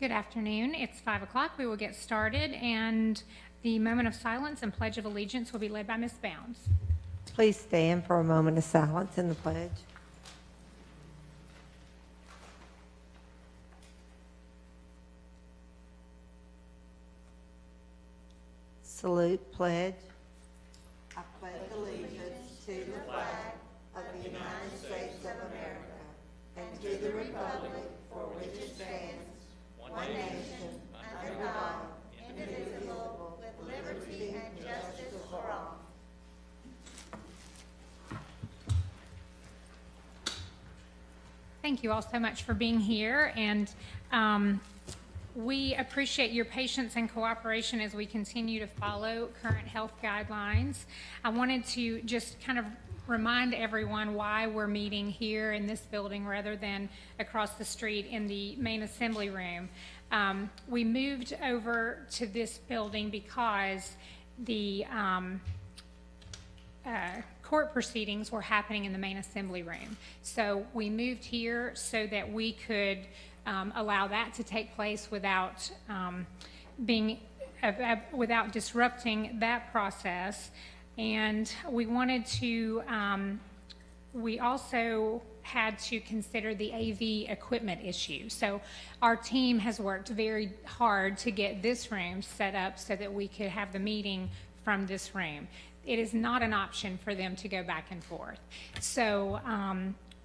Good afternoon. It's 5 o'clock. We will get started, and the moment of silence and Pledge of Allegiance will be led by Ms. Bounds. Please stand for a moment of silence in the pledge. Salute, pledge. I pledge allegiance to the flag of the United States of America and to the republic for which it stands, one nation, under God, indivisible, with liberty and justice for all. Thank you all so much for being here, and we appreciate your patience and cooperation as we continue to follow current health guidelines. I wanted to just kind of remind everyone why we're meeting here in this building rather than across the street in the main assembly room. We moved over to this building because the court proceedings were happening in the main assembly room. So we moved here so that we could allow that to take place without without disrupting that process. And we wanted to, we also had to consider the AV equipment issue. So our team has worked very hard to get this room set up so that we could have the meeting from this room. It is not an option for them to go back and forth. So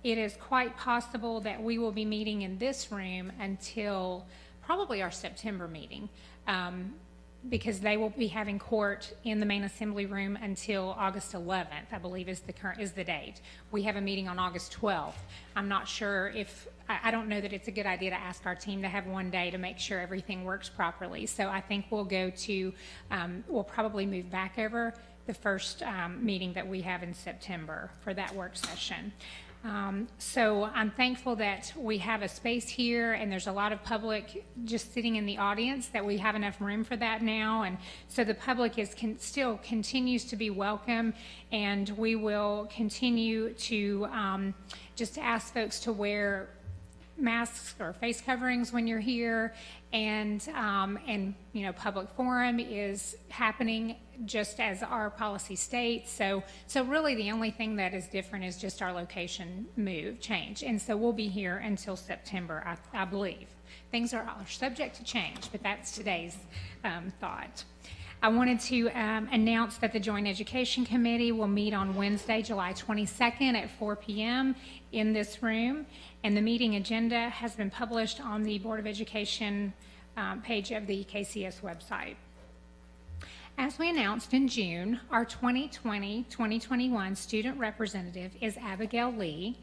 it is quite possible that we will be meeting in this room until probably our September meeting, because they will be having court in the main assembly room until August 11th, I believe is the date. We have a meeting on August 12th. I'm not sure if, I don't know that it's a good idea to ask our team to have one day to make sure everything works properly. So I think we'll go to, we'll probably move back over the first meeting that we have in September for that work session. So I'm thankful that we have a space here, and there's a lot of public just sitting in the audience, that we have enough room for that now. And so the public is still continues to be welcome, and we will continue to just ask folks to wear masks or face coverings when you're here, and you know, public forum is happening just as our policy states. So really the only thing that is different is just our location change, and so we'll be here until September, I believe. Things are subject to change, but that's today's thought. I wanted to announce that the Joint Education Committee will meet on Wednesday, July 22nd at 4 p.m. in this room, and the meeting agenda has been published on the Board of Education page of the KCS website. As we announced in June, our 2020-2021 student representative is Abigail Lee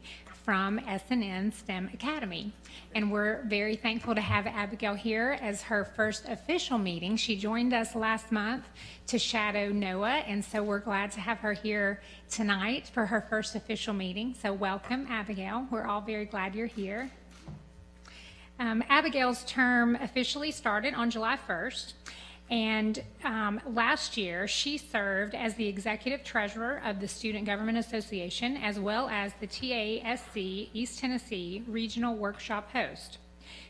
from S&N STEM Academy. And we're very thankful to have Abigail here as her first official meeting. She joined us last month to shadow Noah, and so we're glad to have her here tonight for her first official meeting. So welcome, Abigail. We're all very glad you're here. Abigail's term officially started on July 1st. And last year, she served as the executive treasurer of the Student Government Association, as well as the TASC East Tennessee Regional Workshop host.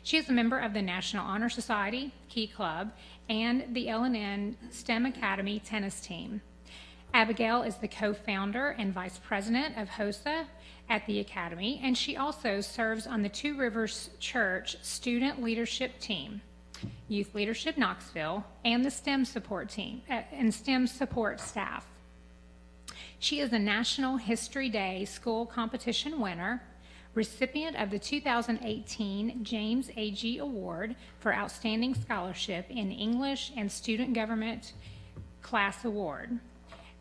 She is a member of the National Honor Society, Key Club, and the L&N STEM Academy tennis team. Abigail is the co-founder and vice president of HOSA at the Academy, and she also serves on the Two Rivers Church Student Leadership Team, Youth Leadership Knoxville, and the STEM support team and STEM support staff. She is a National History Day School Competition winner, recipient of the 2018 James A.G. Award for Outstanding Scholarship in English and Student Government Class Award.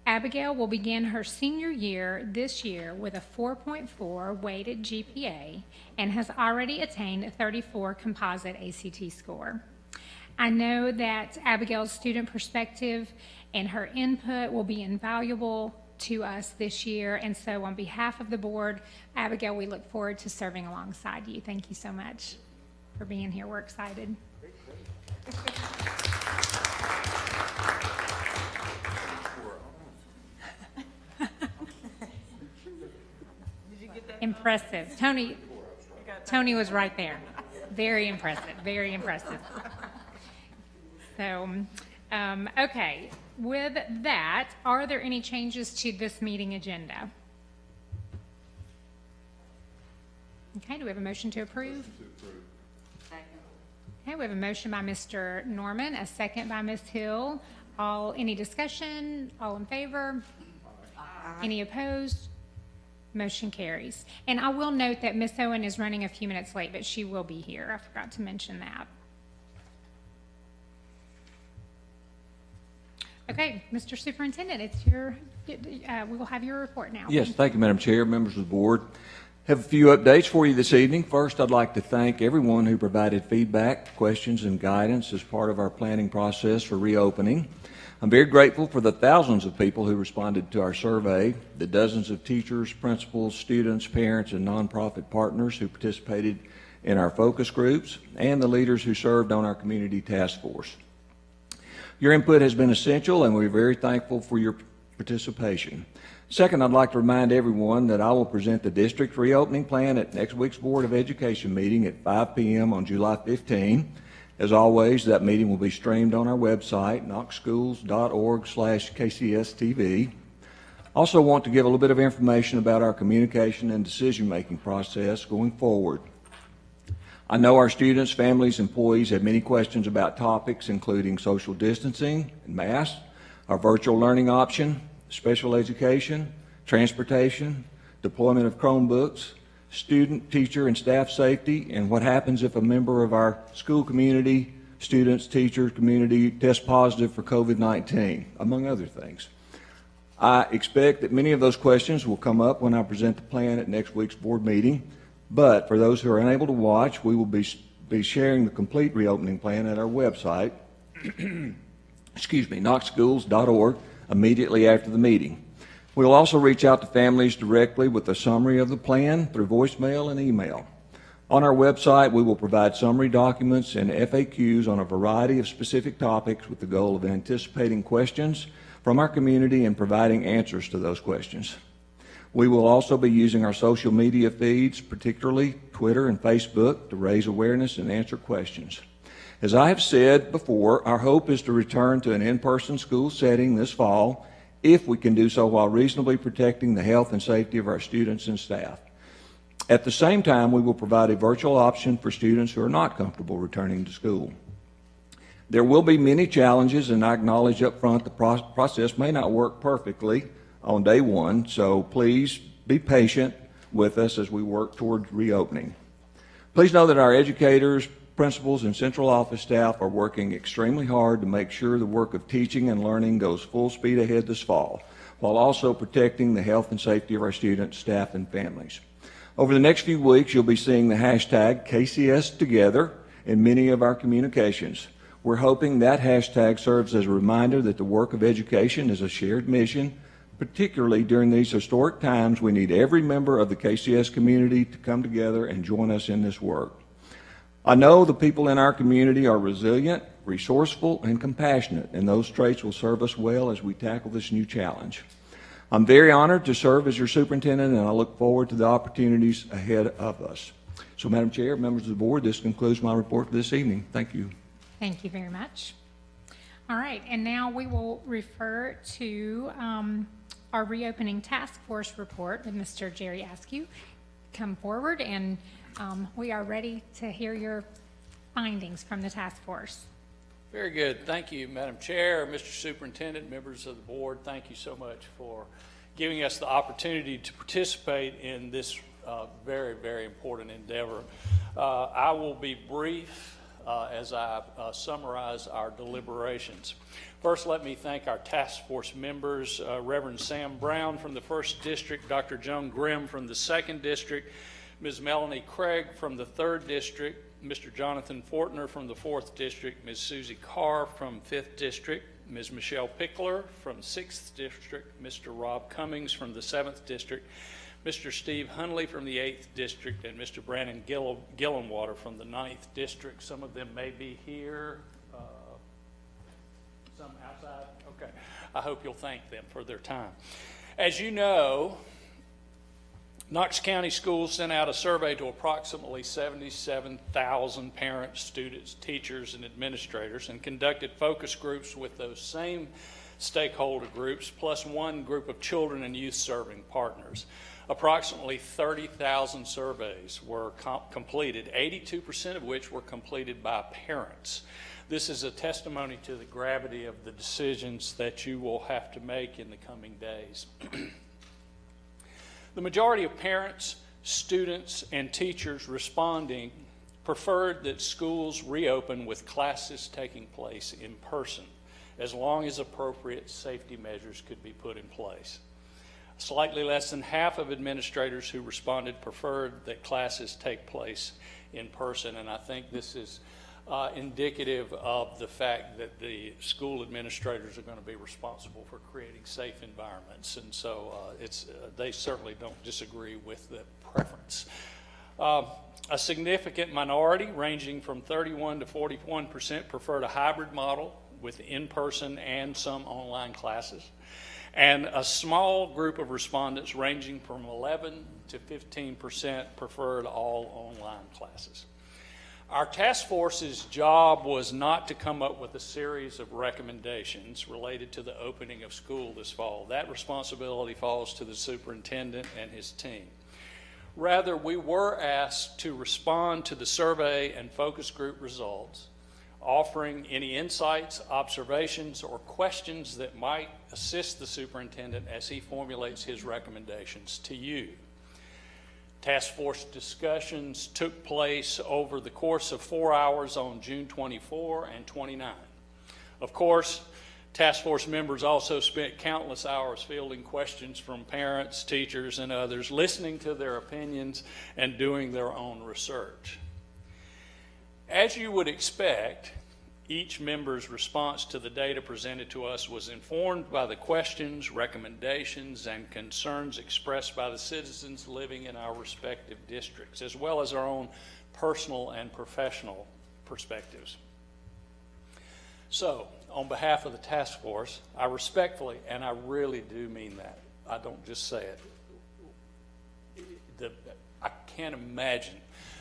Abigail will begin her senior year this year with a 4.4 weighted GPA and has already attained a 34 composite ACT score. I know that Abigail's student perspective and her input will be invaluable to us this year, and so on behalf of the board, Abigail, we look forward to serving alongside you. Thank you so much for being here. We're excited. Impressive. Tony was right there. Very impressive, very impressive. So, okay, with that, are there any changes to this meeting agenda? Okay, do we have a motion to approve? Motion to approve. Okay, we have a motion by Mr. Norman, a second by Ms. Hill. Any discussion? All in favor? Any opposed? Motion carries. And I will note that Ms. Owen is running a few minutes late, but she will be here. I forgot to mention that. Okay, Mr. Superintendent, it's your, we will have your report now. Yes, thank you, Madam Chair, members of the board. Have a few updates for you this evening. First, I'd like to thank everyone who provided feedback, questions, and guidance as part of our planning process for reopening. I'm very grateful for the thousands of people who responded to our survey, the dozens of teachers, principals, students, parents, and nonprofit partners who participated in our focus groups, and the leaders who served on our community task force. Your input has been essential, and we're very thankful for your participation. Second, I'd like to remind everyone that I will present the district reopening plan at next week's Board of Education meeting at 5 p.m. on July 15. As always, that meeting will be streamed on our website, knoxschools.org/KCSTV. Also want to give a little bit of information about our communication and decision-making process going forward. I know our students, families, employees have many questions about topics including social distancing and masks, our virtual learning option, special education, transportation, deployment of Chromebooks, student, teacher, and staff safety, and what happens if a member of our school community, students, teachers, community test positive for COVID-19, among other things. I expect that many of those questions will come up when I present the plan at next week's board meeting, but for those who are unable to watch, we will be sharing the complete reopening plan at our website, knoxschools.org, immediately after the meeting. We'll also reach out to families directly with a summary of the plan through voicemail and email. On our website, we will provide summary documents and FAQs on a variety of specific topics with the goal of anticipating questions from our community and providing answers to those questions. We will also be using our social media feeds, particularly Twitter and Facebook, to raise awareness and answer questions. As I have said before, our hope is to return to an in-person school setting this fall, if we can do so while reasonably protecting the health and safety of our students and staff. At the same time, we will provide a virtual option for students who are not comfortable returning to school. There will be many challenges, and I acknowledge up front the process may not work perfectly on day one, so please be patient with us as we work toward reopening. Please know that our educators, principals, and central office staff are working extremely hard to make sure the work of teaching and learning goes full speed ahead this fall, while also protecting the health and safety of our students, staff, and families. Over the next few weeks, you'll be seeing the hashtag KCSTogether in many of our communications. We're hoping that hashtag serves as a reminder that the work of education is a shared mission. Particularly during these historic times, we need every member of the KCS community to come together and join us in this work. I know the people in our community are resilient, resourceful, and compassionate, and those traits will serve us well as we tackle this new challenge. I'm very honored to serve as your superintendent, and I look forward to the opportunities ahead of us. So, Madam Chair, members of the board, this concludes my report for this evening. Thank you. Thank you very much. All right, and now we will refer to our reopening task force report with Mr. Jerry Askew. Come forward, and we are ready to hear your findings from the task force. Very good. Thank you, Madam Chair, Mr. Superintendent, members of the board. Thank you so much for giving us the opportunity to participate in this very, very important endeavor. I will be brief as I summarize our deliberations. First, let me thank our task force members, Reverend Sam Brown from the 1st District, Dr. Joan Grimm from the 2nd District, Ms. Melanie Craig from the 3rd District, Mr. Jonathan Fortner from the 4th District, Ms. Susie Carr from 5th District, Ms. Michelle Pickler from 6th District, Mr. Rob Cummings from the 7th District, Mr. Steve Hunley from the 8th District, and Mr. Brandon Gillenwater from the 9th District. Some of them may be here, some outside. Okay. I hope you'll thank them for their time. As you know, Knox County Schools sent out a survey to approximately 77,000 parents, students, teachers, and administrators, and conducted focus groups with those same stakeholder groups, plus one group of children and youth serving partners. Approximately 30,000 surveys were completed, 82% of which were completed by parents. This is a testimony to the gravity of the decisions that you will have to make in the coming days. The majority of parents, students, and teachers responding preferred that schools reopen with classes taking place in person, as long as appropriate safety measures could be put in place. Slightly less than half of administrators who responded preferred that classes take place in person, and I think this is indicative of the fact that the school administrators are going to be responsible for creating safe environments, and so they certainly don't disagree with the preference. A significant minority, ranging from 31 to 41%, preferred a hybrid model with in-person and some online classes, and a small group of respondents, ranging from 11 to 15%, preferred all online classes. Our task force's job was not to come up with a series of recommendations related to the opening of school this fall. That responsibility falls to the superintendent and his team. Rather, we were asked to respond to the survey and focus group results, offering any insights, observations, or questions that might assist the superintendent as he formulates his recommendations to you. Taskforce discussions took place over the course of 4 hours on June 24 and 29. Of course, task force members also spent countless hours fielding questions from parents, teachers, and others, listening to their opinions and doing their own research. As you would expect, each member's response to the data presented to us was informed by the questions, recommendations, and concerns expressed by the citizens living in our respective districts, as well as our own personal and professional perspectives. So, on behalf of the task force, I respectfully, and I really do mean that, I don't just say it, I can't imagine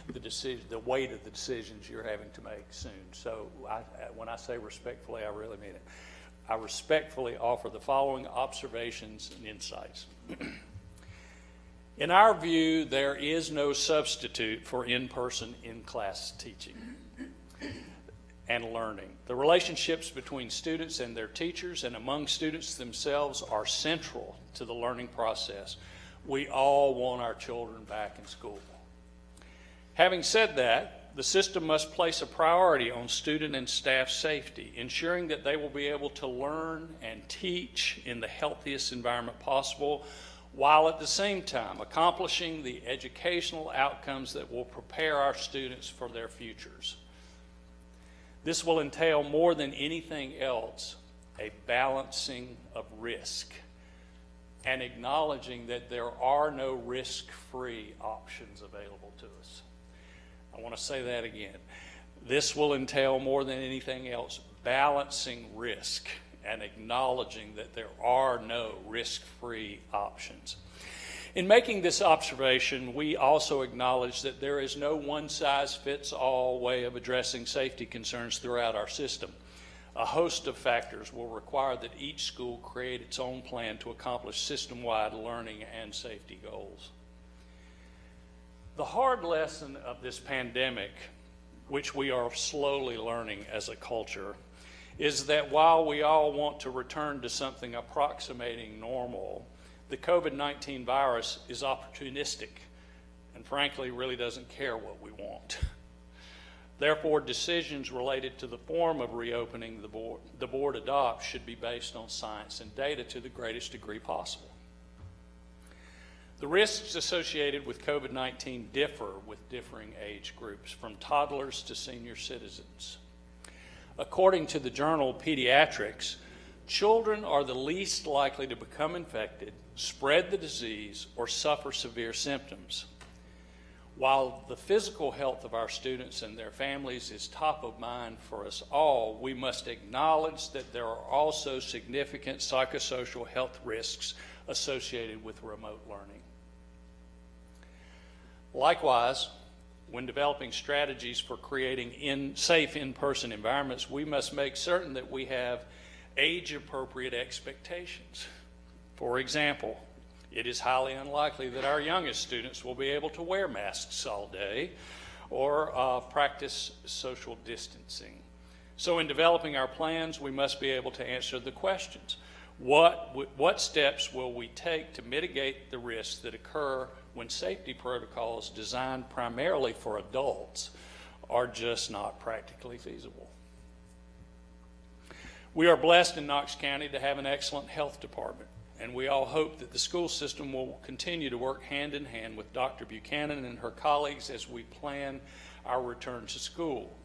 the weight of the decisions you're having to make soon. So when I say respectfully, I really mean it. I respectfully offer the following observations and insights. In our view, there is no substitute for in-person, in-class teaching and learning. The relationships between students and their teachers and among students themselves are central to the learning process. We all want our children back in school. Having said that, the system must place a priority on student and staff safety, ensuring that they will be able to learn and teach in the healthiest environment possible, while at the same time accomplishing the educational outcomes that will prepare our students for their futures. This will entail more than anything else a balancing of risk and acknowledging that there are no risk-free options available to us. I want to say that again. This will entail more than anything else balancing risk and acknowledging that there are no risk-free options. In making this observation, we also acknowledge that there is no one-size-fits-all way of addressing safety concerns throughout our system. A host of factors will require that each school create its own plan to accomplish system-wide learning and safety goals. The hard lesson of this pandemic, which we are slowly learning as a culture, is that while we all want to return to something approximating normal, the COVID-19 virus is opportunistic and frankly really doesn't care what we want. Therefore, decisions related to the form of reopening the board adopts should be based on science and data to the greatest degree possible. The risks associated with COVID-19 differ with differing age groups, from toddlers to senior citizens. According to the journal Pediatrics, children are the least likely to become infected, spread the disease, or suffer severe symptoms. While the physical health of our students and their families is top of mind for us all, we must acknowledge that there are also significant psychosocial health risks associated with remote learning. Likewise, when developing strategies for creating safe in-person environments, we must make certain that we have age-appropriate expectations. For example, it is highly unlikely that our youngest students will be able to wear masks all day or practice social distancing. So in developing our plans, we must be able to answer the questions. What steps will we take to mitigate the risks that occur when safety protocols designed primarily for adults are just not practically feasible? We are blessed in Knox County to have an excellent health department, and we all hope that the school system will continue to work hand in hand with Dr. Buchanan and her colleagues as we plan our return to school.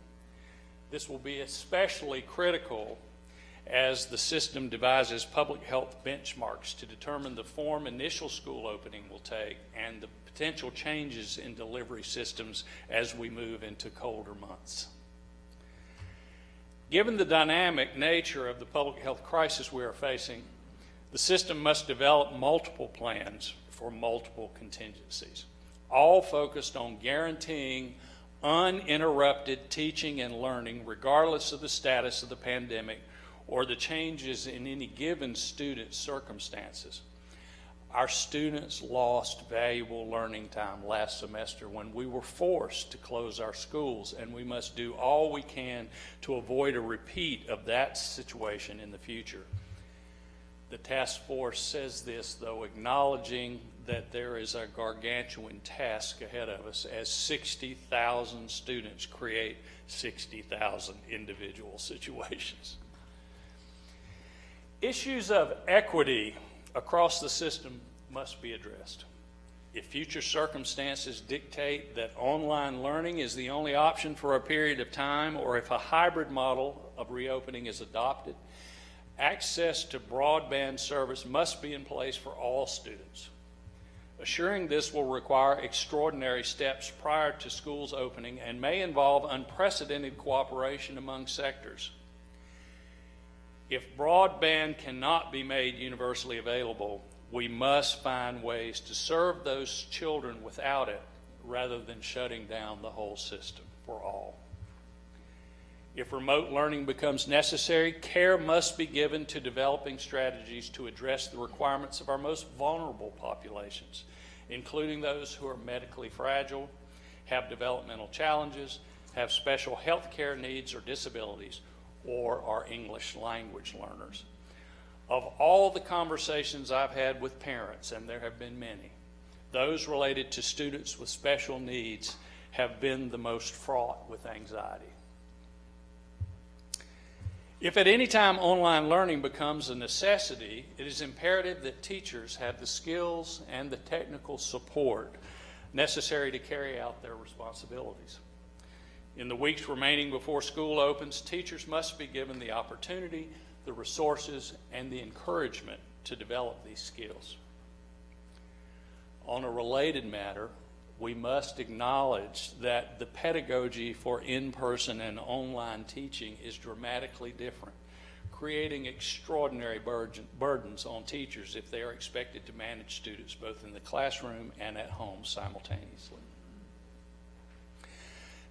This will be especially critical as the system devises public health benchmarks to determine the form initial school opening will take and the potential changes in delivery systems as we move into colder months. Given the dynamic nature of the public health crisis we are facing, the system must develop multiple plans for multiple contingencies, all focused on guaranteeing uninterrupted teaching and learning regardless of the status of the pandemic or the changes in any given student's circumstances. Our students lost valuable learning time last semester when we were forced to close our schools, and we must do all we can to avoid a repeat of that situation in the future. The task force says this, though, acknowledging that there is a gargantuan task ahead of us as 60,000 students create 60,000 individual situations. Issues of equity across the system must be addressed. If future circumstances dictate that online learning is the only option for a period of time, or if a hybrid model of reopening is adopted, access to broadband service must be in place for all students. Assuring this will require extraordinary steps prior to schools opening and may involve unprecedented cooperation among sectors. If broadband cannot be made universally available, we must find ways to serve those children without it rather than shutting down the whole system for all. If remote learning becomes necessary, care must be given to developing strategies to address the requirements of our most vulnerable populations, including those who are medically fragile, have developmental challenges, have special health care needs or disabilities, or are English language learners. Of all the conversations I've had with parents, and there have been many, those related to students with special needs have been the most fraught with anxiety. If at any time online learning becomes a necessity, it is imperative that teachers have the skills and the technical support necessary to carry out their responsibilities. In the weeks remaining before school opens, teachers must be given the opportunity, the resources, and the encouragement to develop these skills. On a related matter, we must acknowledge that the pedagogy for in-person and online teaching is dramatically different, creating extraordinary burdens on teachers if they are expected to manage students both in the classroom and at home simultaneously.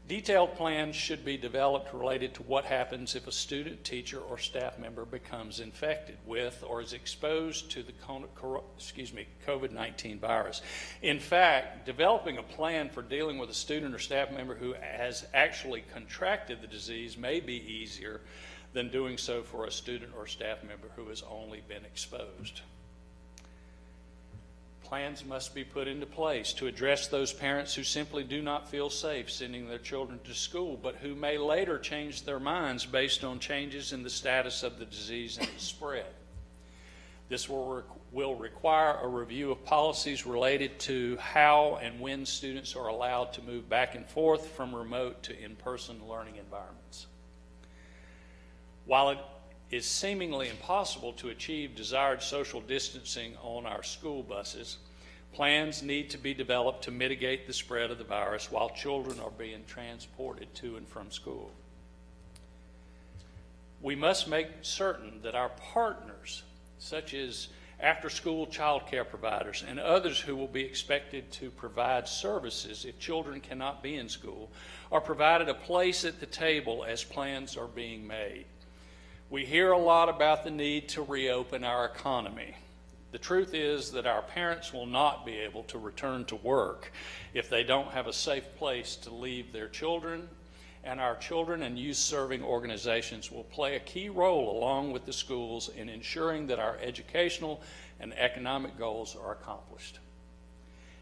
Detailed plans should be developed related to what happens if a student, teacher, or staff member becomes infected with or is exposed to the COVID-19 virus. In fact, developing a plan for dealing with a student or staff member who has actually contracted the disease may be easier than doing so for a student or staff member who has only been exposed. Plans must be put into place to address those parents who simply do not feel safe sending their children to school, but who may later change their minds based on changes in the status of the disease and its spread. This will require a review of policies related to how and when students are allowed to move back and forth from remote to in-person learning environments. While it is seemingly impossible to achieve desired social distancing on our school buses, plans need to be developed to mitigate the spread of the virus while children are being transported to and from school. We must make certain that our partners, such as after-school child care providers, and others who will be expected to provide services if children cannot be in school, are provided a place at the table as plans are being made. We hear a lot about the need to reopen our economy. The truth is that our parents will not be able to return to work if they don't have a safe place to leave their children, and our children and youth serving organizations will play a key role along with the schools in ensuring that our educational and economic goals are accomplished.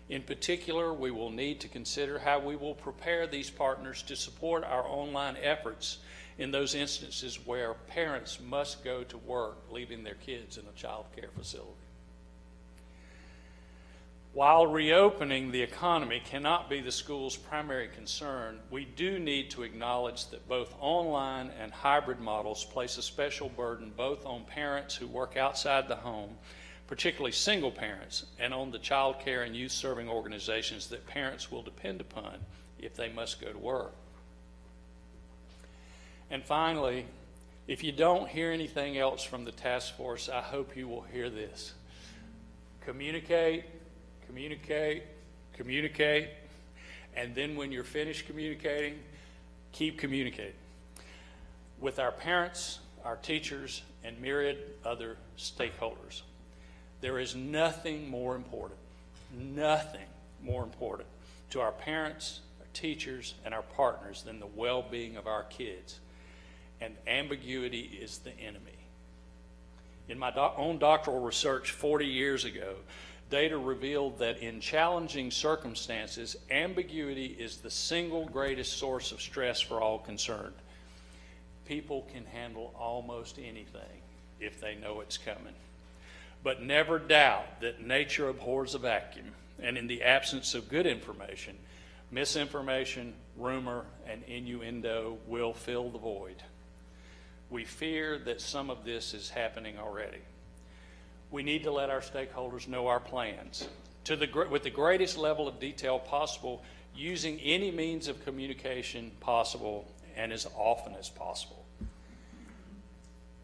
In particular, we will need to consider how we will prepare these partners to support our online efforts in those instances where parents must go to work, leaving their kids in a child care facility. While reopening the economy cannot be the school's primary concern, we do need to acknowledge that both online and hybrid models place a special burden both on parents who work outside the home, particularly single parents, and on the child care and youth serving organizations that parents will depend upon if they must go to work. And finally, if you don't hear anything else from the task force, I hope you will hear this. Communicate, communicate, communicate, and then when you're finished communicating, keep communicating with our parents, our teachers, and myriad other stakeholders. There is nothing more important to our parents, our teachers, and our partners than the well-being of our kids. And ambiguity is the enemy. In my own doctoral research 40 years ago, data revealed that in challenging circumstances, ambiguity is the single greatest source of stress for all concerned. People can handle almost anything if they know it's coming. But never doubt that nature abhors a vacuum, and in the absence of good information, misinformation, rumor, and innuendo will fill the void. We fear that some of this is happening already. We need to let our stakeholders know our plans with the greatest level of detail possible, using any means of communication possible and as often as possible.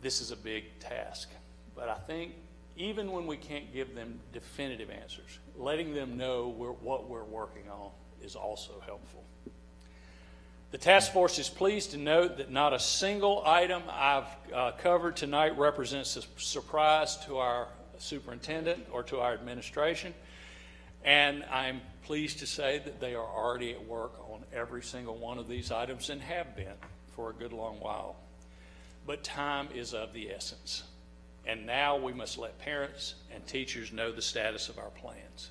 This is a big task, but I think even when we can't give them definitive answers, letting them know what we're working on is also helpful. The task force is pleased to note that not a single item I've covered tonight represents a surprise to our superintendent or to our administration, and I'm pleased to say that they are already at work on every single one of these items and have been for a good long while. But time is of the essence, and now we must let parents and teachers know the status of our plans.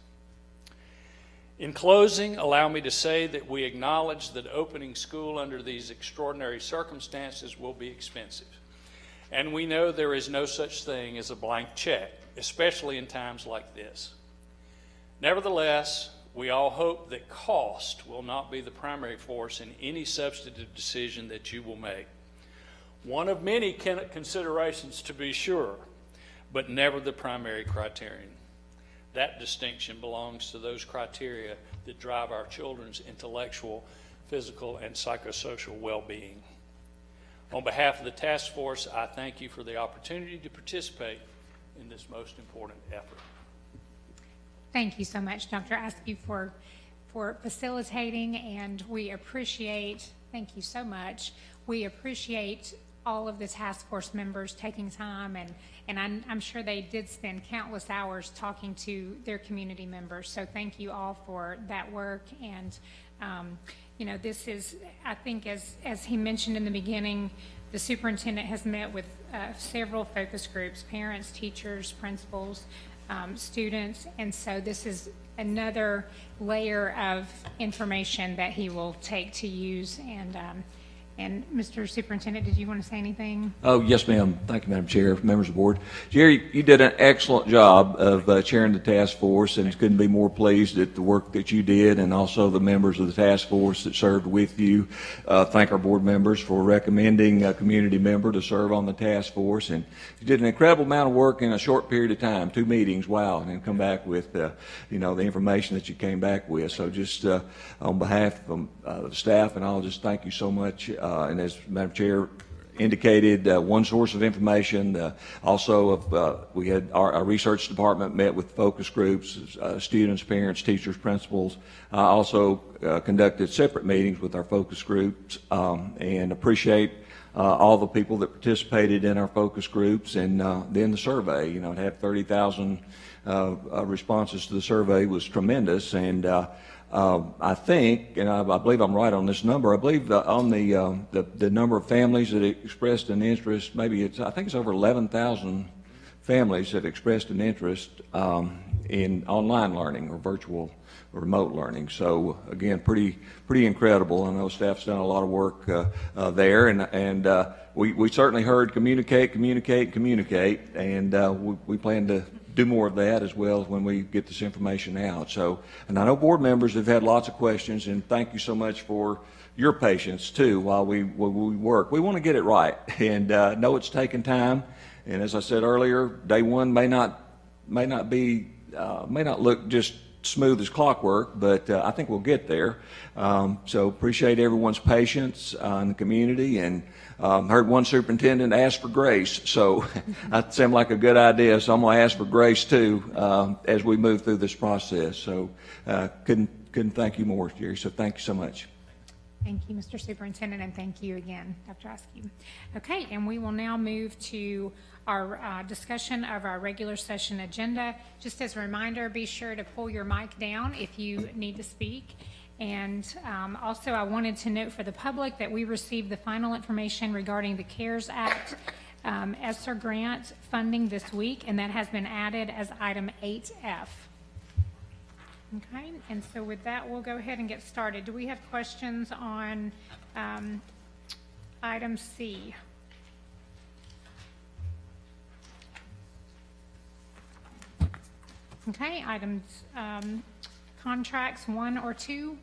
In closing, allow me to say that we acknowledge that opening school under these extraordinary circumstances will be expensive. And we know there is no such thing as a blank check, especially in times like this. Nevertheless, we all hope that cost will not be the primary force in any substantive decision that you will make. One of many considerations, to be sure, but never the primary criterion. That distinction belongs to those criteria that drive our children's intellectual, physical, and psychosocial well-being. On behalf of the task force, I thank you for the opportunity to participate in this most important effort. Thank you so much, Dr. Askew, for facilitating, and we appreciate, thank you so much. We appreciate all of the task force members taking time, and I'm sure they did spend countless hours talking to their community members. So thank you all for that work. And you know, this is, I think, as he mentioned in the beginning, the superintendent has met with several focus groups: parents, teachers, principals, students, and so this is another layer of information that he will take to use. And Mr. Superintendent, did you want to say anything? Oh, yes, ma'am. Thank you, Madam Chair, members of the board. Jerry, you did an excellent job of chairing the task force, and couldn't be more pleased at the work that you did, and also the members of the task force that served with you. Thank our board members for recommending a community member to serve on the task force, and you did an incredible amount of work in a short period of time, 2 meetings, wow, and then come back with, you know, the information that you came back with. So just on behalf of the staff, and I'll just thank you so much. And as Madam Chair indicated, one source of information. Also, we had our research department met with focus groups, students, parents, teachers, principals. Also conducted separate meetings with our focus groups, and appreciate all the people that participated in our focus groups, and then the survey. To have 30,000 responses to the survey was tremendous, and I think, and I believe I'm right on this number. I believe on the number of families that expressed an interest, I think it's over 11,000 families that expressed an interest in online learning or virtual or remote learning. So again, pretty incredible. I know staff's done a lot of work there, and we certainly heard communicate, and we plan to do more of that as well when we get this information out. So, and I know board members have had lots of questions, and thank you so much for your patience too while we work. We want to get it right, and know it's taken time. And as I said earlier, day one may not look just smooth as clockwork, but I think we'll get there. So appreciate everyone's patience in the community, and heard one superintendent ask for grace, so that seemed like a good idea. So I'm going to ask for grace too as we move through this process. So couldn't thank you more, Jerry. So thank you so much. Thank you, Mr. Superintendent, and thank you again, Dr. Askew. Okay, and we will now move to our discussion of our regular session agenda. Just as a reminder, be sure to pull your mic down if you need to speak. And also, I wanted to note for the public that we received the final information regarding the CARES Act ESSER grant funding this week, and that has been added as item 8F. Okay, and so with that, we'll go ahead and get started. Do we have questions on item C? Okay, items, contracts 1 or 2?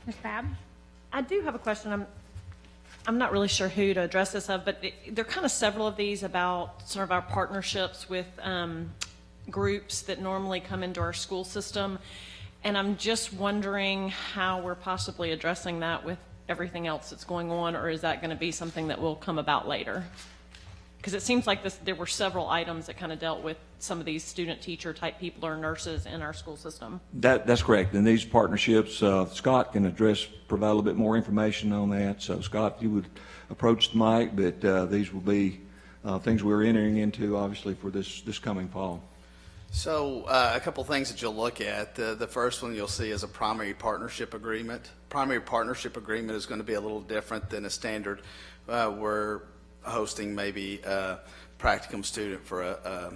Ms. Babb? I do have a question. I'm not really sure who to address this of, but there are kind of several of these about sort of our partnerships with groups that normally come into our school system, and I'm just wondering how we're possibly addressing that with everything else that's going on, or is that going to be something that will come about later? Because it seems like there were several items that kind of dealt with some of these student teacher type people or nurses in our school system. That's correct. And these partnerships, Scott can provide a little bit more information on that. So Scott, you would approach the mic, but these will be things we're entering into, obviously, for this coming fall. So a couple things that you'll look at. The first one you'll see is a primary partnership agreement. Primary partnership agreement is going to be a little different than a standard. We're hosting maybe a practicum student for a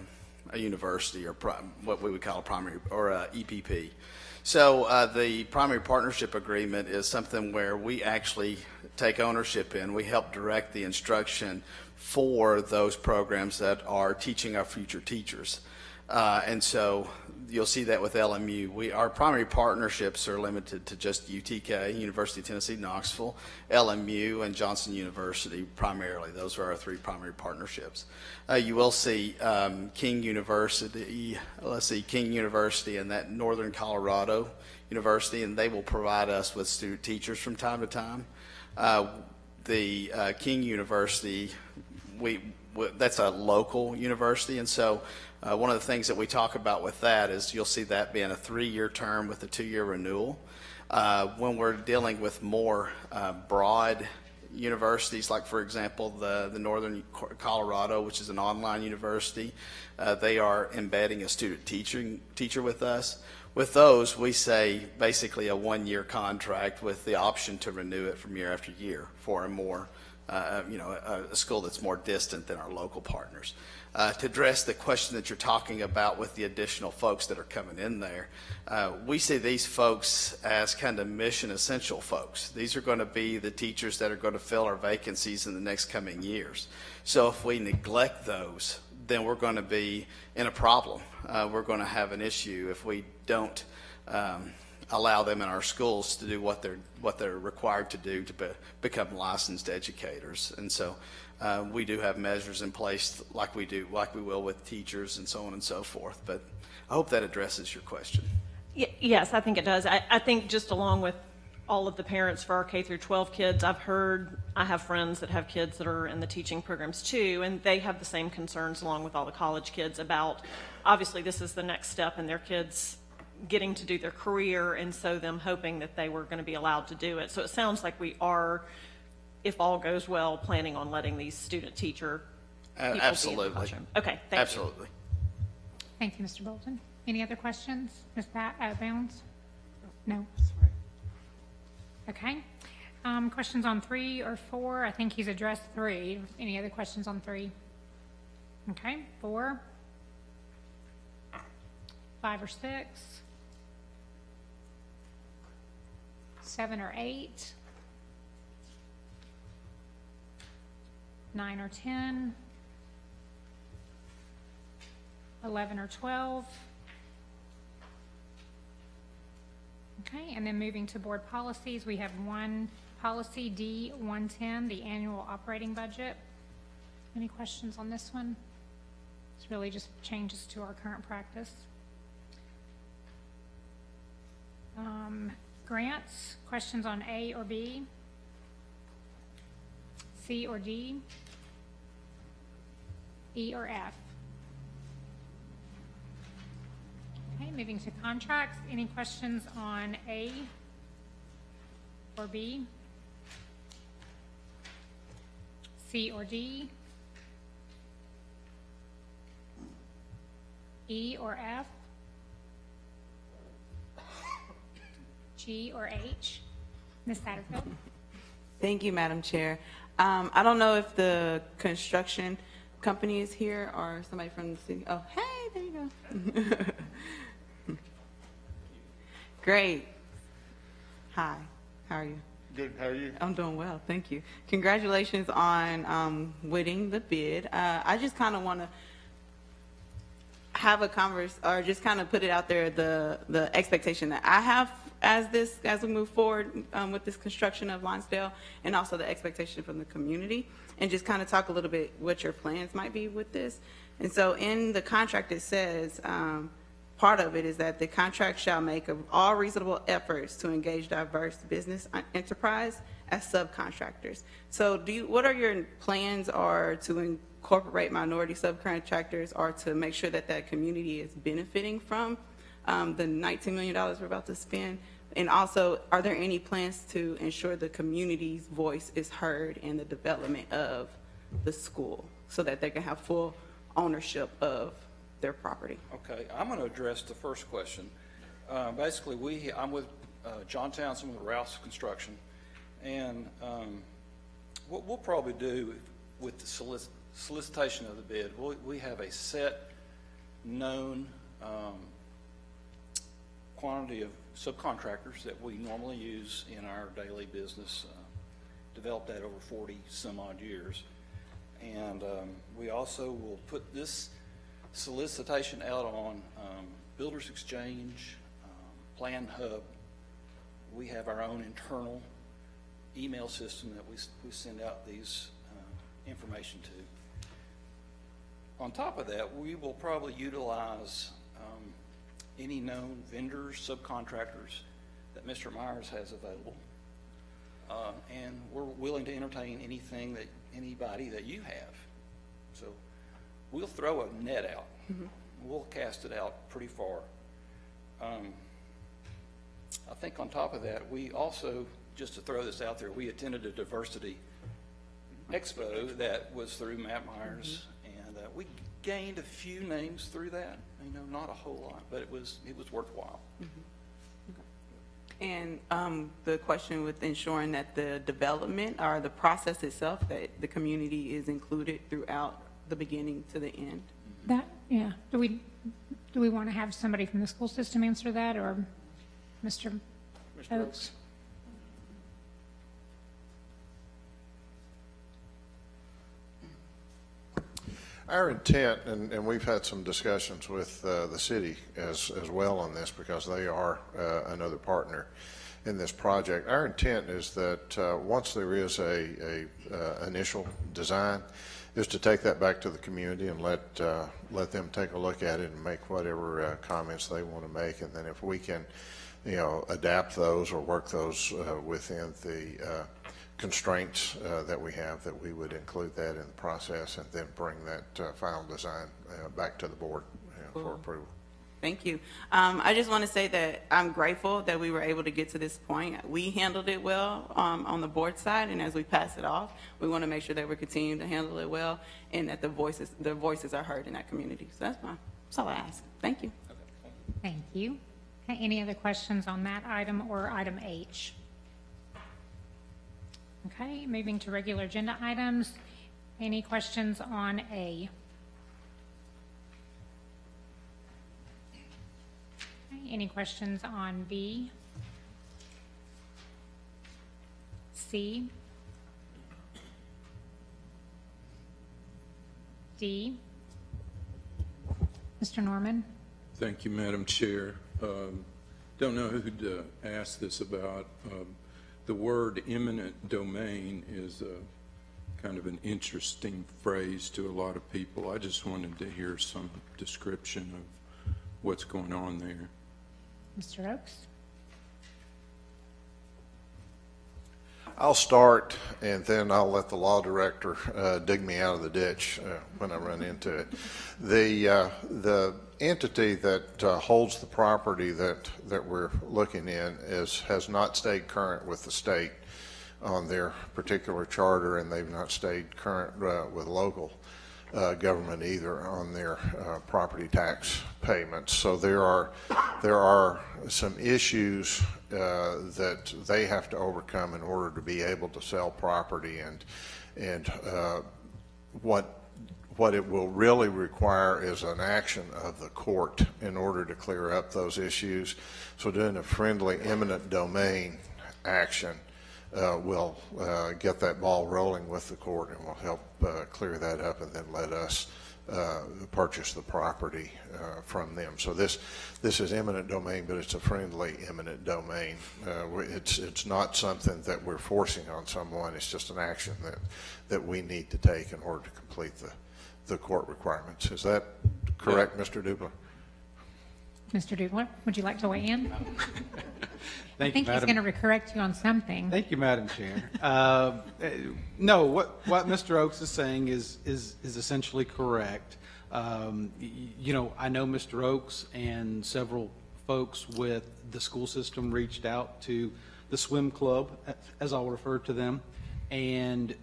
university, or what we would call a primary, or a EPP. So the primary partnership agreement is something where we actually take ownership in. We help direct the instruction for those programs that are teaching our future teachers. And so you'll see that with LMU. Our primary partnerships are limited to just UTK, University of Tennessee, Knoxville, LMU, and Johnson University primarily. Those are our 3 primary partnerships. You will see King University, King University and that Northern Colorado University, and they will provide us with student teachers from time to time. The King University, that's a local university, and so one of the things that we talk about with that is you'll see that being a 3-year term with a 2-year renewal. When we're dealing with more broad universities, like for example the Northern Colorado, which is an online university, they are embedding a student teacher with us. With those, we say basically a 1-year contract with the option to renew it from year after year for a more a school that's more distant than our local partners. To address the question that you're talking about with the additional folks that are coming in there, we see these folks as kind of mission essential folks. These are going to be the teachers that are going to fill our vacancies in the next coming years. So if we neglect those, then we're going to be in a problem. We're going to have an issue if we don't allow them in our schools to do what they're required to do to become licensed educators. And so we do have measures in place like we will with teachers and so on and so forth. But I hope that addresses your question. Yes, I think it does. I think just along with all of the parents for our K through 12 kids, I have friends that have kids that are in the teaching programs too, and they have the same concerns along with all the college kids about, obviously this is the next step in their kids getting to do their career, and so them hoping that they were going to be allowed to do it. So it sounds like we are, if all goes well, planning on letting these student teacher people be in the Absolutely. classroom. Okay, thank you. Absolutely. Thank you, Mr. Bolton. Any other questions? Ms. Bounds? No? Okay. Questions on 3 or 4? I think he's addressed 3. Any other questions on 3? Okay, 4? 5 or 6? 7 or 8? 9 or 10? 11 or 12? Okay, and then moving to board policies, we have one policy, D110, the annual operating budget. Any questions on this one? It's really just changes to our current practice. Grants, questions on A or B? C or D? E or F? Okay, moving to contracts. Any questions on A or B? C or D? E or F? G or H? Ms. Satterfield? Thank you, Madam Chair. I don't know if the construction company is here or somebody from the city. Oh, hey, there you go. Great. Hi, how are you? Good, how are you? I'm doing well, thank you. Congratulations on winning the bid. I just kind of want to have a or just kind of put it out there, the expectation that I have as we move forward with this construction of Lonsdale, and also the expectation from the community, and just kind of talk a little bit what your plans might be with this. And so in the contract it says, part of it is that the contract shall make of all reasonable efforts to engage diverse business enterprise as subcontractors. So what are your plans are to incorporate minority subcontractors, or to make sure that that community is benefiting from the $19 million we're about to spend? And also, are there any plans to ensure the community's voice is heard in the development of the school so that they can have full ownership of their property? Okay, I'm going to address the first question. Basically, I'm with John Townsend with Rouse Construction, and what we'll probably do with the solicitation of the bid, we have a set, known quantity of subcontractors that we normally use in our daily business, developed that over 40 some odd years. And we also will put this solicitation out on Builders Exchange, Plan Hub. We have our own internal email system that we send out these information to. On top of that, we will probably utilize any known vendors, subcontractors that Mr. Myers has available. And we're willing to entertain anybody that you have. So we'll throw a net out. Mm-hmm. We'll cast it out pretty far. I think on top of that, we also, just to throw this out there, we attended a diversity expo that was through Matt Myers, mm-hmm. and we gained a few names through that. Not a whole lot, but it was worthwhile. Mm-hmm. Okay. And the question with ensuring that the development or the process itself, that the community is included throughout the beginning to the end. Do we want to have somebody from the school system answer that, or Mr. Oakes? Our intent, and we've had some discussions with the city as well on this, because they are another partner, in this project. Our intent is that once there is a initial design, is to take that back to the community and let them take a look at it and make whatever comments they want to make, and then if we can, adapt those or work those within the constraints that we have, that we would include that in the process and then bring that final design back to the board for approval. Thank you. I just want to say that I'm grateful that we were able to get to this point. We handled it well on the board side, and as we pass it off, we want to make sure that we're continuing to handle it well and that the voices are heard in that community. So that's all I ask. Thank you. Thank you. Okay, any other questions on that item or item H? Okay, moving to regular agenda items. Any questions on A? Any questions on B? C? D? Mr. Norman? Thank you, Madam Chair. Don't know who'd ask this about. The word eminent domain is kind of an interesting phrase to a lot of people. I just wanted to hear some description of what's going on there. Mr. Oakes? I'll start, and then I'll let the law director dig me out of the ditch when I run into it. The entity that holds the property that we're looking in has not stayed current with the state on their particular charter, and they've not stayed current with local government either on their property tax payments. So there are some issues that they have to overcome in order to be able to sell property, and what it will really require is an action of the court in order to clear up those issues. So doing a friendly eminent domain action will get that ball rolling with the court and will help clear that up, and then let us purchase the property from them. So this is eminent domain, but it's a friendly eminent domain. It's not something that we're forcing on someone. It's just an action that we need to take in order to complete the court requirements. Is that correct, Mr. Dubler? Mr. Dubler, would you like to weigh in? Thank I think he's going to correct you on something. Thank you, Madam Chair. No, what Mr. Oakes is saying is essentially correct. I know Mr. Oakes and several folks with the school system reached out to the swim club, as I'll refer to them, and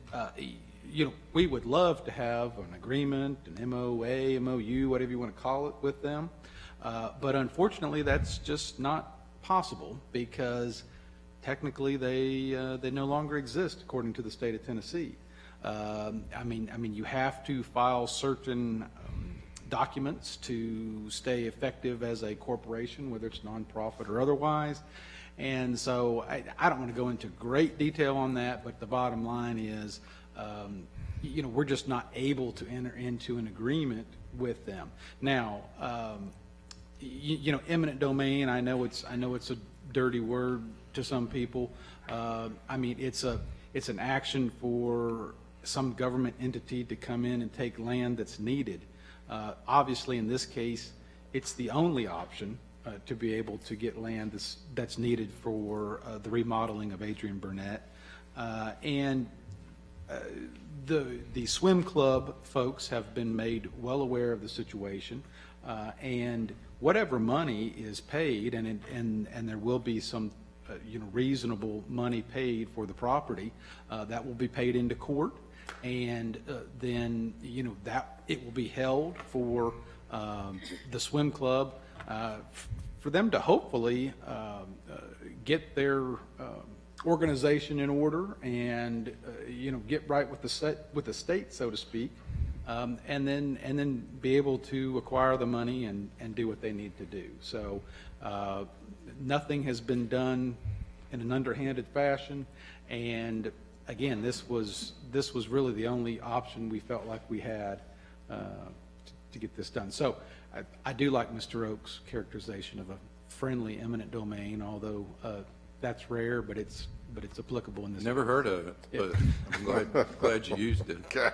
we would love to have an agreement, an MOA, MOU, whatever you want to call it, with them. But unfortunately, that's just not possible, because technically they no longer exist according to the state of Tennessee. I mean, you have to file certain documents to stay effective as a corporation, whether it's nonprofit or otherwise. And so I don't want to go into great detail on that, but the bottom line is, we're just not able to enter into an agreement with them. Now, eminent domain, I know it's a dirty word to some people. I mean, it's an action for some government entity to come in and take land that's needed. Obviously, in this case, it's the only option to be able to get land that's needed for the remodeling of Adrian Burnett. And the swim club folks have been made well aware of the situation, and whatever money is paid, and there will be some reasonable money paid for the property, that will be paid into court, and then that it will be held for the swim club for them to hopefully get their organization in order and get right with the state, so to speak, and then be able to acquire the money and do what they need to do. So nothing has been done in an underhanded fashion, and again, this was really the only option we felt like we had to get this done. So I do like Mr. Oak's characterization of a friendly eminent domain, although that's rare, but it's applicable in this. Never heard of it, but I'm glad you used it. Okay.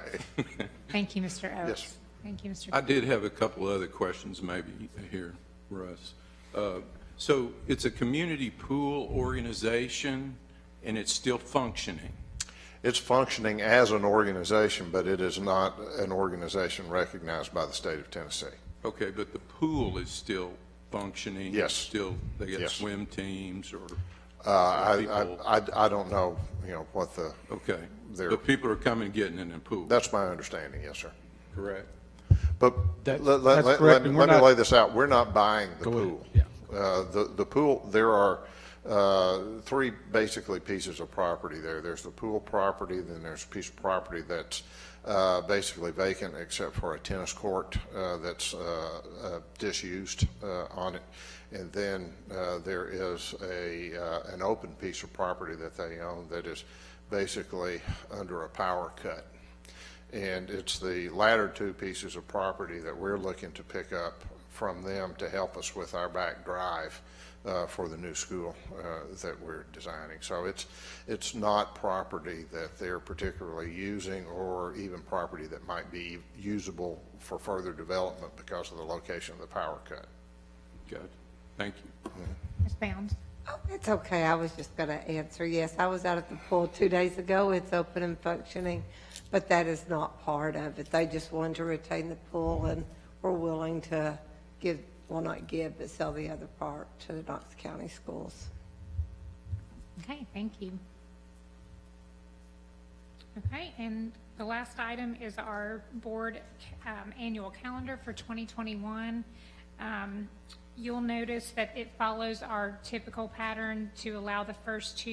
Thank you, Mr. Oakes. Yes. Thank you, Mr. I did have a couple other questions maybe here, Russ. So it's a community pool organization, and it's still functioning? It's functioning as an organization, but it is not an organization recognized by the state of Tennessee. Okay, but the pool is still functioning? Yes. Still, they got Yes. swim teams or? I don't know, what the, Okay, There- but people are coming and getting in the pool? that's my understanding, yes, sir. Correct. But That's let correct, and we're me not- lay this out. We're not buying the Go ahead, pool. yeah. The pool, there are three basically pieces of property there. There's the pool property, then there's a piece of property that's basically vacant except for a tennis court that's disused on it. And then there is an open piece of property that they own that is basically under a power cut. And it's the latter two pieces of property that we're looking to pick up from them to help us with our back drive for the new school that we're designing. So it's not property that they're particularly using, or even property that might be usable for further development because of the location of the power cut. Good. Thank you. Ms. Bounds. Oh, it's okay. I was just going to answer. Yes, I was out at the pool 2 days ago. It's open and functioning, but that is not part of it. They just wanted to retain the pool and were willing to give, well, not give, but sell the other part to the Knox County schools. Okay, thank you. Okay, and the last item is our board annual calendar for 2021. You'll notice that it follows our typical pattern to allow the first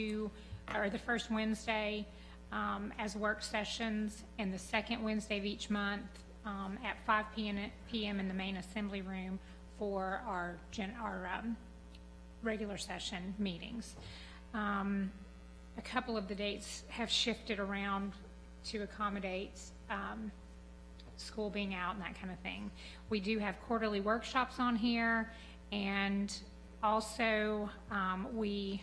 Wednesday as work sessions, and the second Wednesday of each month at 5 p.m. in the main assembly room for our regular session meetings. A couple of the dates have shifted around to accommodate school being out and that kind of thing. We do have quarterly workshops on here, and also the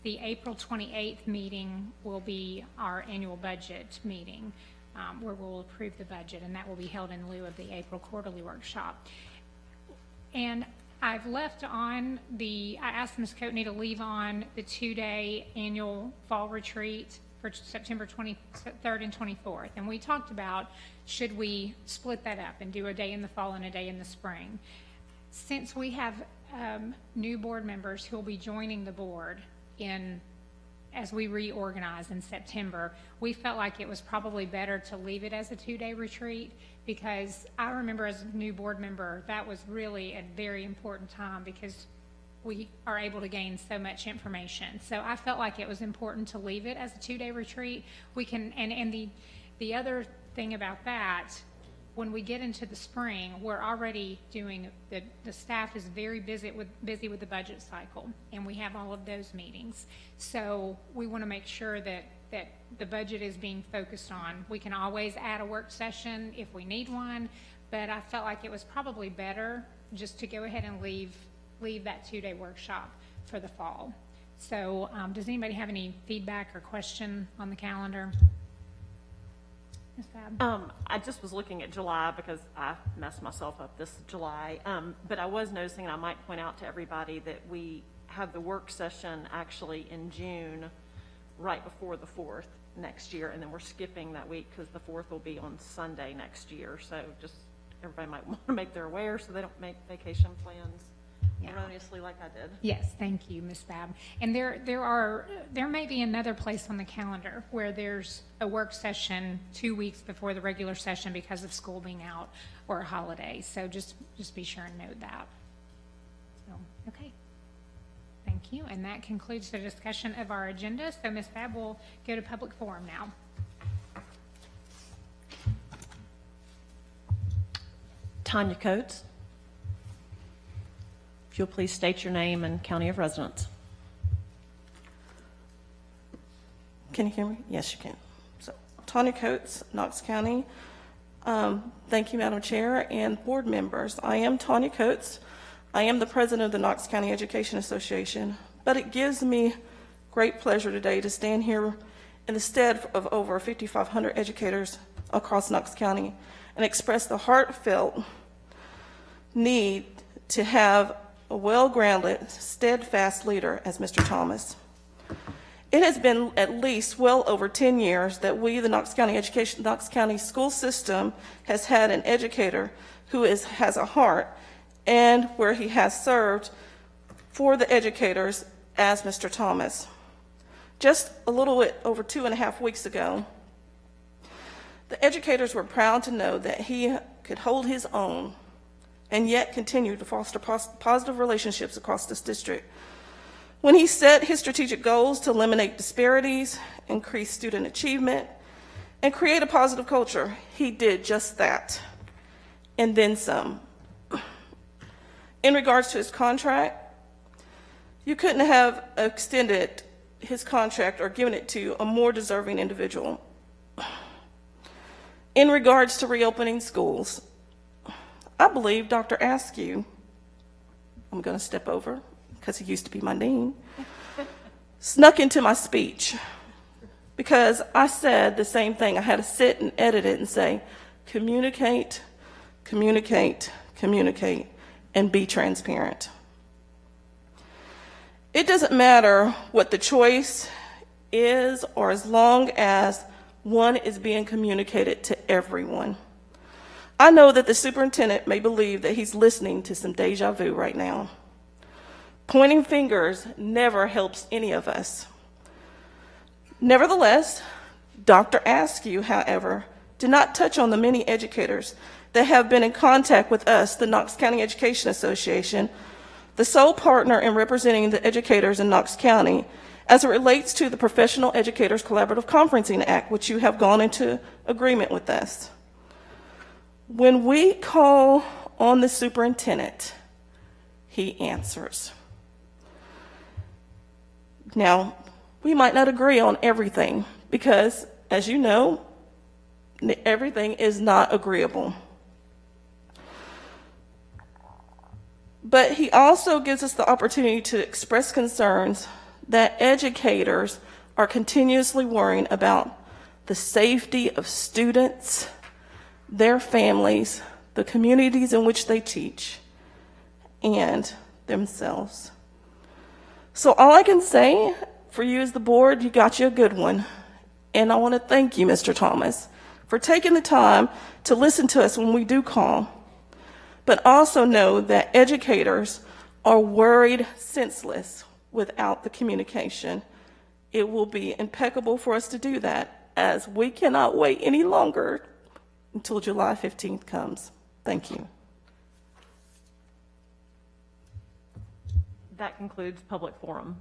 April 28th meeting will be our annual budget meeting, where we'll approve the budget, and that will be held in lieu of the April quarterly workshop. And I've left on I asked Ms. Coatney to leave on the 2-day annual fall retreat for September 23rd and 24th. And we talked about, should we split that up and do a day in the fall and a day in the spring? Since we have new board members who will be joining the board as we reorganize in September, we felt like it was probably better to leave it as a 2-day retreat, because I remember as a new board member, that was really a very important time because we are able to gain so much information. So I felt like it was important to leave it as a 2-day retreat. We can, and the other thing about that, when we get into the spring, we're already doing, the staff is very busy with the budget cycle, and we have all of those meetings. So we want to make sure that the budget is being focused on. We can always add a work session if we need one, but I felt like it was probably better just to go ahead and leave that 2-day workshop for the fall. So does anybody have any feedback or question on the calendar? Ms. Fab? I just was looking at July because I messed myself up this July. But I was noticing, and I might point out to everybody, that we have the work session actually in June, right before the 4th next year, and then we're skipping that week because the 4th will be on Sunday next year. So just everybody might want to make their aware so they don't make vacation plans erroneously like I did. Yes, thank you, Ms. Fab. And there may be another place on the calendar where there's a work session 2 weeks before the regular session because of school being out or a holiday. So just be sure and note that. So, okay. Thank you. And that concludes the discussion of our agenda. So Ms. Fab will go to public forum now. Tanya Coates. If you'll please state your name and county of residence. Can you hear me? Yes, you can. So, Tanya Coates, Knox County. Thank you, Madam Chair and board members. I am Tanya Coates. I am the president of the Knox County Education Association, but it gives me great pleasure today to stand here in the stead of over 5,500 educators across Knox County and express the heartfelt need to have a well-grounded, steadfast leader as Mr. Thomas. It has been at least well over 10 years that we, the Knox County school system, has had an educator who has a heart and where he has served for the educators as Mr. Thomas. Just a little bit over 2.5 weeks ago, the educators were proud to know that he could hold his own and yet continue to foster positive relationships across this district. When he set his strategic goals to eliminate disparities, increase student achievement, and create a positive culture, he did just that, and then some. In regards to his contract, you couldn't have extended his contract or given it to a more deserving individual. In regards to reopening schools, I believe Dr. Askew, I'm going to step over because he used to be my dean, snuck into my speech because I said the same thing. I had to sit and edit it and say, communicate, communicate, communicate, and be transparent. It doesn't matter what the choice is, or as long as one is being communicated to everyone. I know that the superintendent may believe that he's listening to some deja vu right now. Pointing fingers never helps any of us. Nevertheless, Dr. Askew, however, did not touch on the many educators that have been in contact with us, the Knox County Education Association, the sole partner in representing the educators in Knox County, as it relates to the Professional Educators Collaborative Conferencing Act, which you have gone into agreement with us. When we call on the superintendent, he answers. Now, we might not agree on everything because, as you know, everything is not agreeable. But he also gives us the opportunity to express concerns that educators are continuously worrying about the safety of students, their families, the communities in which they teach, and themselves. So all I can say for you as the board, you got you a good one. And I want to thank you, Mr. Thomas, for taking the time to listen to us when we do call. But also know that educators are worried senseless without the communication. It will be impeccable for us to do that, as we cannot wait any longer until July 15th comes. Thank you. That concludes public forum.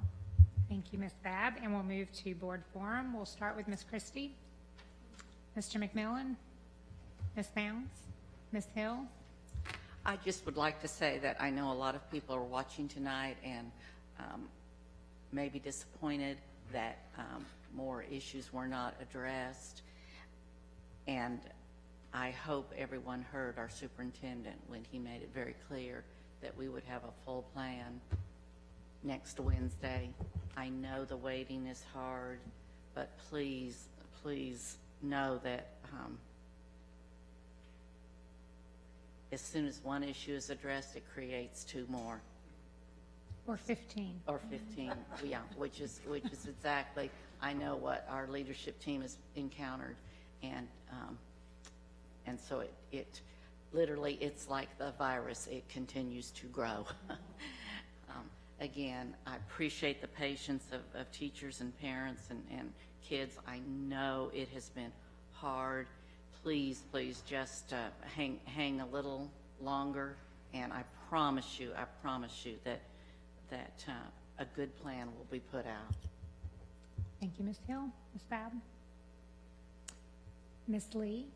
Thank you, Ms. Babb, and we'll move to board forum. We'll start with Ms. Christie, Mr. McMillan, Ms. Mounds, Ms. Hill. I just would like to say that I know a lot of people are watching tonight and may be disappointed that more issues were not addressed. And I hope everyone heard our superintendent when he made it very clear that we would have a full plan next Wednesday. I know the waiting is hard, but please, please know that as soon as one issue is addressed, it creates 2 more. Or 15. Or 15, yeah, which is exactly, I know what our leadership team has encountered, and so it literally, it's like the virus, it continues to grow. Again, I appreciate the patience of teachers and parents and kids. I know it has been hard. Please, please just hang a little longer, and I promise you that a good plan will be put out. Thank you, Ms. Hill. Ms. Babb? Ms. Lee?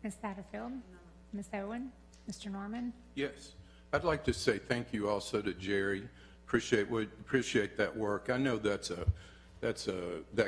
Ms. Satterfield? Ms. Owen? Mr. Norman? Yes. I'd like to say thank you also to Jerry. Appreciate that work. I know that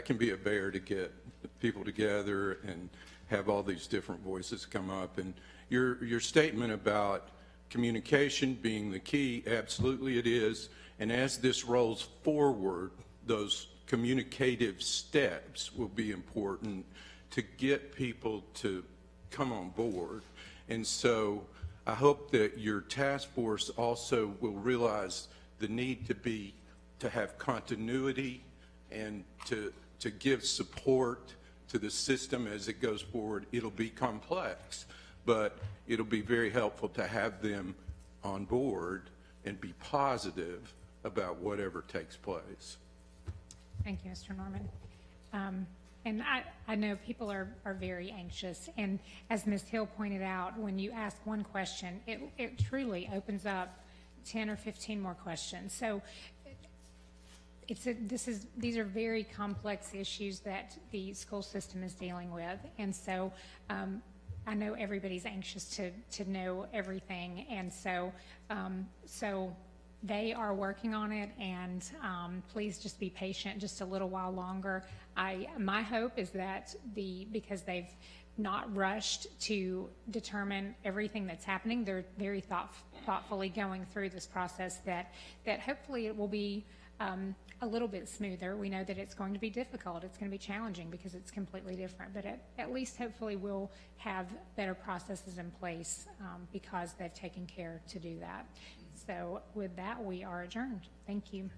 can be a bear to get people together and have all these different voices come up. And your statement about communication being the key, absolutely it is. And as this rolls forward, those communicative steps will be important to get people to come on board. And so I hope that your task force also will realize the need to have continuity and to give support to the system as it goes forward. It'll be complex, but it'll be very helpful to have them on board and be positive about whatever takes place. Thank you, Mr. Norman. And I know people are very anxious, and as Ms. Hill pointed out, when you ask one question, it truly opens up 10 or 15 more questions. So these are very complex issues that the school system is dealing with, and so I know everybody's anxious to know everything, and so they are working on it, and please just be patient just a little while longer. My hope is that because they've not rushed to determine everything that's happening, they're very thoughtfully going through this process, that hopefully it will be a little bit smoother. We know that it's going to be difficult, it's going to be challenging because it's completely different, but at least hopefully we'll have better processes in place because they've taken care to do that. So with that, we are adjourned. Thank you.